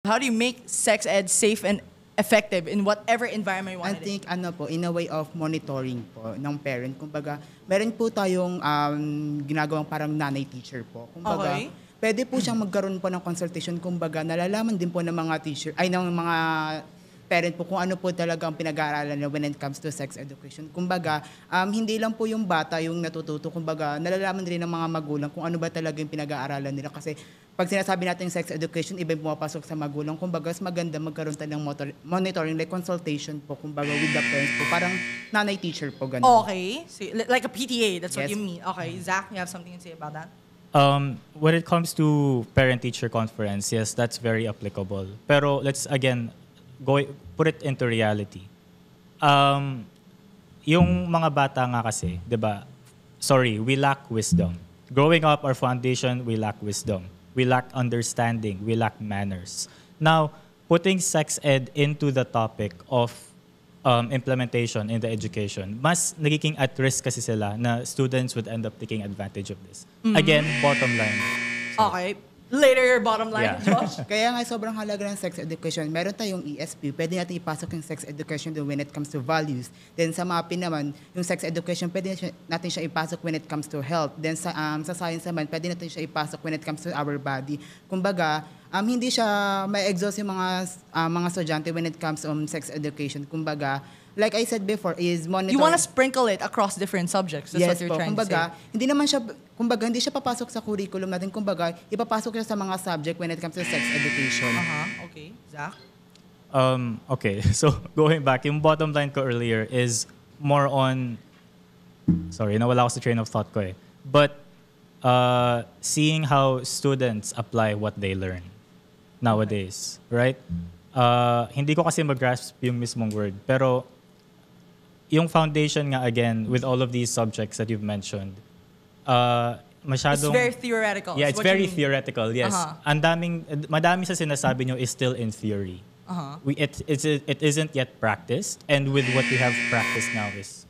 How do you make sex ed safe and effective in whatever environment you I want it in? think in a way of monitoring po ng parent. Kumbaga, meron po tayong ginagawang parang nanay teacher po. Kumbaga, Okay. pwede po siyang magkaroon po ng consultation. Kumbaga, nalalaman din po ng mga teacher, ay ng mga parent po kung ano po talaga ang pinag-aaralan nila when it comes to sex education. Kumbaga, hindi lang po yung bata yung natututo. Kumbaga, nalalaman din ng mga magulang kung ano ba talaga yung pinag-aaralan nila. Kasi pag sinasabi natin yung sex education, iba yung pumapasok sa magulang. Kumbaga, mas maganda magkaroon tayo ng monitoring, like consultation po, kumbaga, with the parents po. Parang nanay-teacher po, ganun. Okay. So, like a PTA, that's what Yes. you mean. Okay. Zach, you have something to say about that? When it comes to parent-teacher conference, yes, that's very applicable. Pero let's again put it into reality. Yung mga bata nga kasi, 'di ba? Sorry, we lack wisdom. Growing up, our foundation, we lack wisdom. We lack understanding. We lack manners. Now, putting sex ed into the topic of implementation in the education, mas nagiging at risk kasi sila na students would end up taking advantage of this. Again, bottom line. Okay. Later, bottom line, Yeah. Josh. Kaya nga sobrang halaga ng sex education. Meron tayong ESP, pwede natin ipasok yung sex education doon when it comes to values. Then sa MAPI naman, yung sex education, pwede natin siya ipasok when it comes to health. Then sa science naman, pwede natin siya ipasok when it comes to our body. Kumbaga, hindi siya ma-exhaust yung mga estudyante when it comes to sex education. Kumbaga, like I said before, is monitor. You want to sprinkle it across different subjects. That's Yes what you're po. trying Kumbaga, to say. hindi siya papasok sa curriculum natin. Kumbaga, ipapasok siya sa mga subject when it comes to sex education. Okay. Zach? Okay, so going back, yung bottom line ko earlier is more on, sorry, nawala ako sa train of thought ko eh. But seeing how students apply what they learn nowadays, right? Hindi ko kasi mag-grasp yung mismong word, pero yung foundation nga again, with all of these subjects that you've mentioned, masyadong... It's very theoretical. Yeah, is it's what you very mean. theoretical, yes. Madami sa sinasabi nyo is still in theory. It isn't yet practiced, and with what we have practiced now is